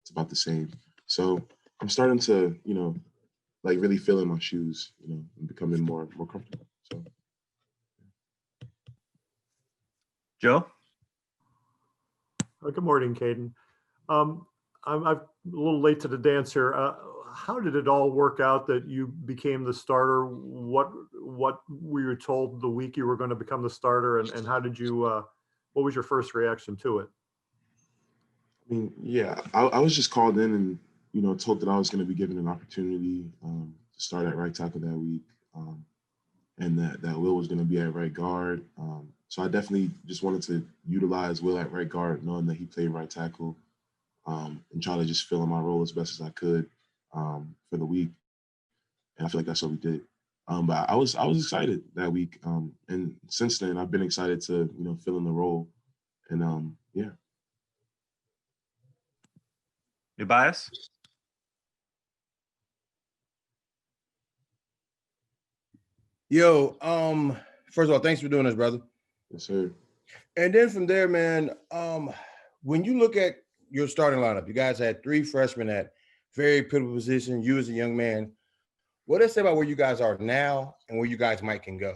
it's about the same. So I'm starting to, like really feel in my shoes, and becoming more comfortable. So. Joe? Good morning, Caedan. I'm a little late to the dance here. How did it all work out that you became the starter? What were you told the week you were going to become the starter, and how did you? What was your first reaction to it? I mean, yeah, I was just called in and told that I was going to be given an opportunity to start at right tackle that week, and that Will was going to be at right guard. So I definitely just wanted to utilize Will at right guard, knowing that he played right tackle, and try to just fill in my role as best as I could for the week. And I feel like that's what we did. But I was excited that week, and since then I've been excited to fill in the role, and yeah. Your bias? Yo, first of all, thanks for doing this, brother. Yes, sir. And then from there, man, when you look at your starting lineup, you guys had 3 freshmen at very pivotal position. You as a young man, what does it say about where you guys are now and where you guys can go?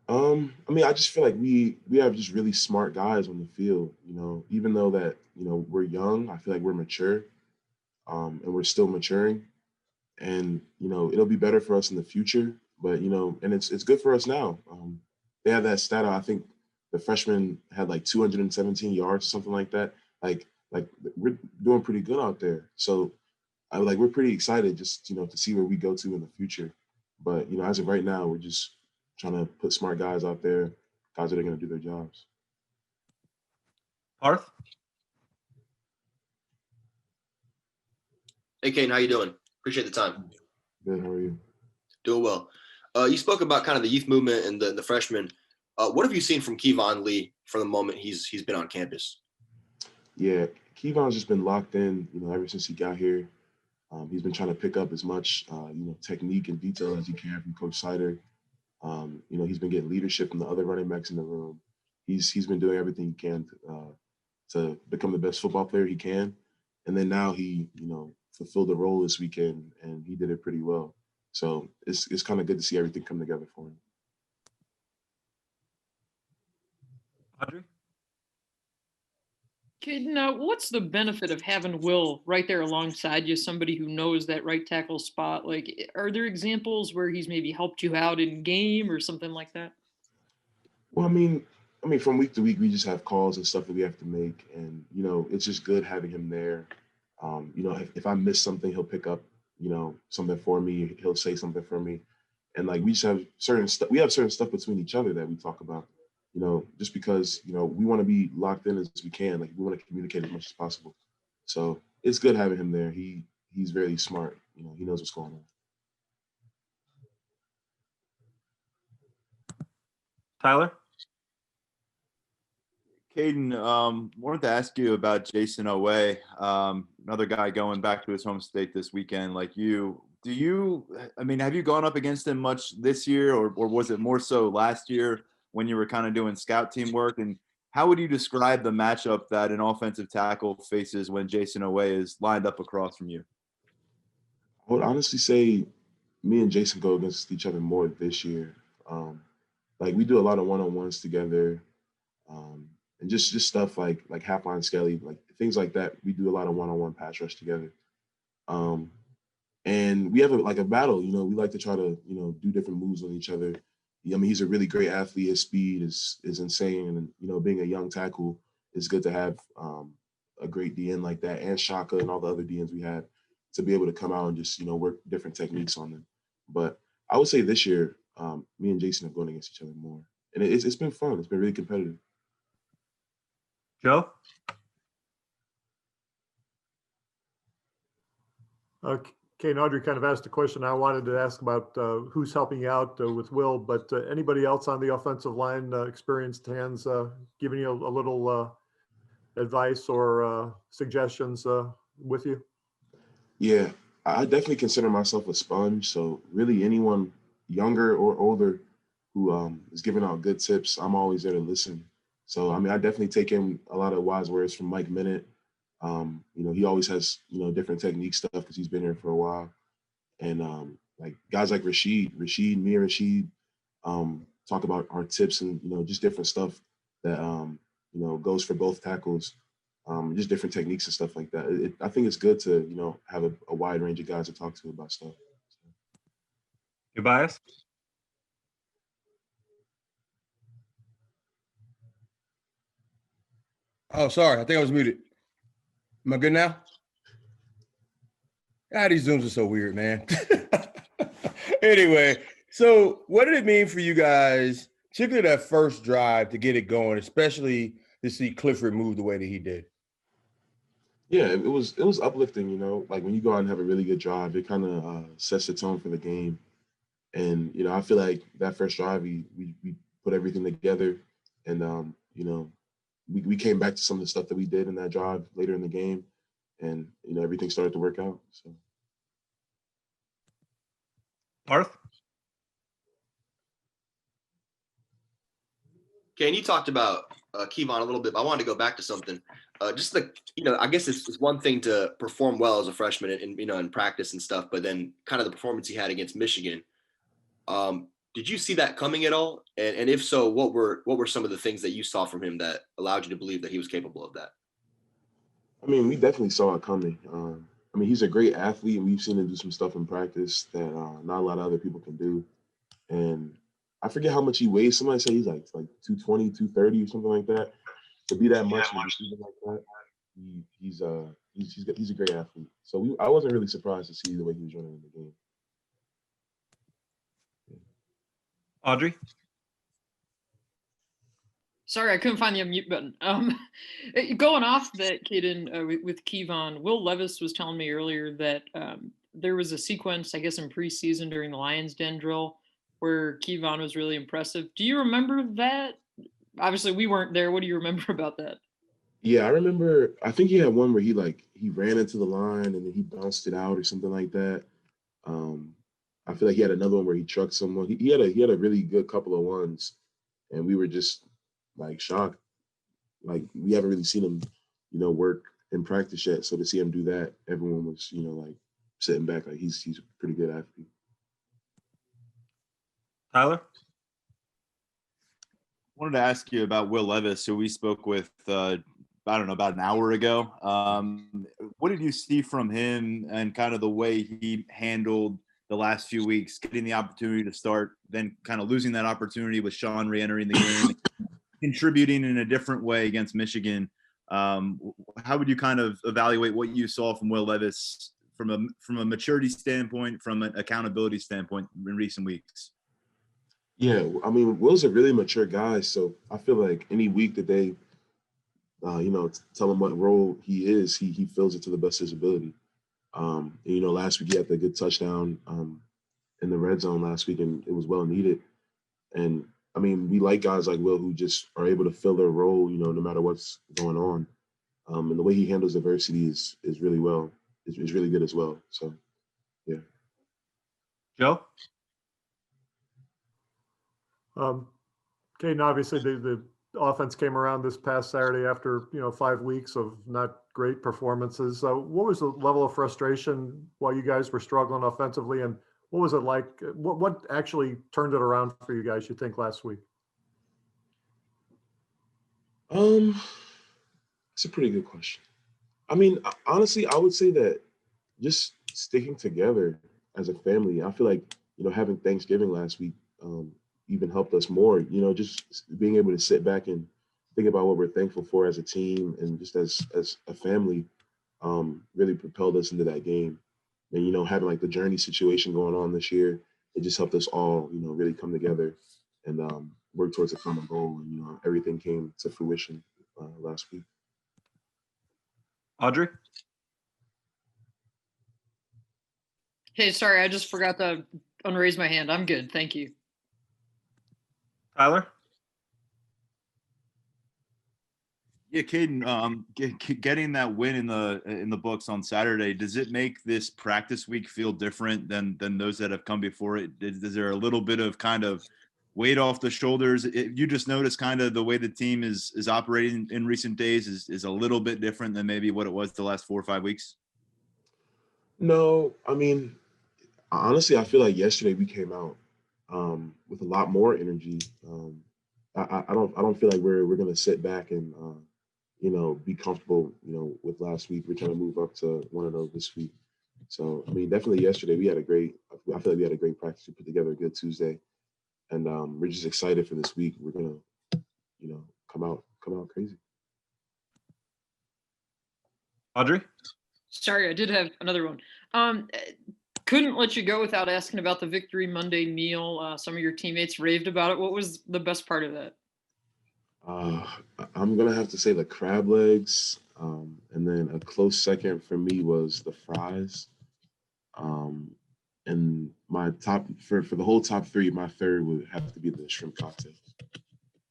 I mean, I just feel like we have just really smart guys on the field. Even though that we're young, I feel like we're mature, and we're still maturing. And it'll be better for us in the future. But and it's good for us now. They have that stat. I think the freshman had like 217 yards or something like that. Like we're doing pretty good out there. So we're pretty excited just to see where we go to in the future. But as of right now, we're just trying to put smart guys out there, guys that are going to do their jobs. Parth? Hey, Caedan, how you doing? Appreciate the time. Good. How are you? Doing well. You spoke about kind of the youth movement and the freshmen. What have you seen from Caedan Lee for the moment he's been on campus? Yeah, Kevon's just been locked in, ever since he got here. He's been trying to pick up as much, technique and detail as he can from Coach Sider. He's been getting leadership from the other running backs in the room. He's been doing everything he can to become the best football player he can. And then now he, fulfilled the role this weekend, and he did it pretty well. So it's kind of good to see everything come together for him. Audrey? Caedan, what's the benefit of having Will right there alongside you, somebody who knows that right tackle spot? Like, are there examples where he's maybe helped you out in game or something like that? Well, I mean, from week to week, we just have calls and stuff that we have to make, and it's just good having him there. If I miss something, he'll pick up, something for me. He'll say something for me, and we just have certain stuff. We have certain stuff between each other that we talk about. Just because we want to be locked in as we can. We want to communicate as much as possible. So it's good having him there. He's very smart. He knows what's going on. Tyler? Caedan, wanted to ask you about Jason Oweh, another guy going back to his home state this weekend like you. Have you gone up against him much this year, or was it more so last year when you were kind of doing scout team work? And how would you describe the matchup that an offensive tackle faces when Jason Oweh is lined up across from you? I would honestly say me and Jason go against each other more this year. We do a lot of one-on-ones together. And just stuff like half line skelly, things like that. We do a lot of one-on-one pass rush together. And we have a battle, we like to try to, do different moves on each other. He's a really great athlete. His speed is insane. And, being a young tackle, it's good to have a great DN like that, and Shaka and all the other DNs we had, to be able to come out and just, work different techniques on them. But I would say this year, me and Jason have gone against each other more. And it's been fun. It's been really competitive. Joe? Caedan, Audrey kind of asked a question I wanted to ask about who's helping you out with Will, but anybody else on the offensive line, experienced hands, giving you a little advice or suggestions with you? Yeah, I definitely consider myself a sponge. So really anyone younger or older who is giving out good tips, I'm always there to listen. So, I definitely take in a lot of wise words from Mike Minute, He always has, different technique stuff because he's been here for a while. And like guys like me and Rashid talk about our tips and, just different stuff that, goes for both tackles, just different techniques and stuff like that. I think it's good to, have a wide range of guys to talk to about stuff. Your bias? Oh, sorry. I think I was muted. Am I good now? These Zooms are so weird, man. Anyway, so what did it mean for you guys, particularly that first drive, to get it going, especially to see Clifford move the way that he did? Yeah, it was uplifting, like when you go out and have a really good drive, it kind of sets the tone for the game. And, I feel like that first drive, we put everything together and, we came back to some of the stuff that we did in that drive later in the game and, everything started to work out. So. Parth? Ken, you talked about Caedan a little bit, but I wanted to go back to something. Just I guess it's one thing to perform well as a freshman in practice and stuff, but then kind of the performance he had against Michigan. Did you see that coming at all? And if so, what were some of the things that you saw from him that allowed you to believe that he was capable of that? I mean, we definitely saw it coming. He's a great athlete, and we've seen him do some stuff in practice that not a lot of other people can do. And I forget how much he weighs. Somebody say he's like 220, 230 or something like that. To be that much and like that, he's a great athlete. So I wasn't really surprised to see the way he was running in the game. Audrey? Sorry, I couldn't find the unmute button. Going off that, Caedan, with Caedan, Will Levis was telling me earlier that there was a sequence, I guess, in preseason during the Lions Den drill where Caedan was really impressive. Do you remember that? Obviously, we weren't there. What do you remember about that? Yeah, I remember. I think he had one where he ran into the line and then he bounced it out or something like that. I feel like he had another one where he trucked someone. He had a really good couple of ones, and we were just shocked. Like we haven't really seen him, work in practice yet. So to see him do that, everyone was, sitting back like he's a pretty good athlete. Tyler? I wanted to ask you about Will Levis, who we spoke with, about an hour ago. What did you see from him and kind of the way he handled the last few weeks, getting the opportunity to start, then kind of losing that opportunity with Sean re-entering the game, contributing in a different way against Michigan? How would you kind of evaluate what you saw from Will Levis from a maturity standpoint, from an accountability standpoint in recent weeks? Yeah, Will's a really mature guy, so I feel like any week that they, tell him what role he is, he fills it to the best of his ability. Last week he had the good touchdown in the red zone last week, and it was well needed. And we like guys like Will who just are able to fill their role, no matter what's going on. And the way he handles adversity is really really good as well. So, yeah. Joe? Caedan, obviously the offense came around this past Saturday after 5 weeks of not great performances. What was the level of frustration while you guys were struggling offensively, and what was it like? What actually turned it around for you guys, you think, last week? It's a pretty good question. Honestly, I would say that just sticking together as a family. I feel like having Thanksgiving last week even helped us more. Just being able to sit back and think about what we're thankful for as a team and just as a family really propelled us into that game. And having the journey situation going on this year, it just helped us all really come together and work towards a common goal. And everything came to fruition last week. Audrey? Hey, sorry, I just forgot to unraise my hand. I'm good. Thank you. Tyler? Yeah, Caedan, getting that win in the books on Saturday, does it make this practice week feel different than those that have come before it? Is there a little bit of kind of weight off the shoulders. You just notice kind of the way the team is operating in recent days is a little bit different than maybe what it was the last 4 or 5 weeks? No, I mean, honestly, I feel like yesterday we came out with a lot more energy. I don't feel like we're gonna sit back and be comfortable, with last week. We're trying to move up to 1-0 this week. So I mean, definitely yesterday we had I feel like we had a great practice. We put together a good Tuesday, and we're just excited for this week. We're gonna, come out crazy. Audrey? Sorry, I did have another one. Couldn't let you go without asking about the Victory Monday meal. Some of your teammates raved about it. What was the best part of that? I'm gonna have to say the crab legs, and then a close second for me was the fries. And my top for the whole top three, my third would have to be the shrimp cocktail.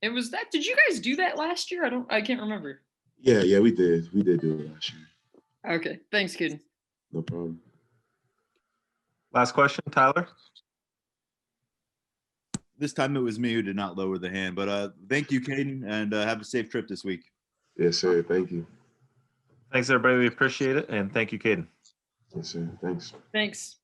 It was that. Did you guys do that last year? I can't remember. Yeah, we did. We did do it last year. Okay, thanks, kid. No problem. Last question, Tyler? This time it was me who did not lower the hand, but thank you, Caedan, and have a safe trip this week. Yes, sir. Thank you. Thanks, everybody. We appreciate it. And thank you, Caedan. Yes, sir. Thanks. Thanks.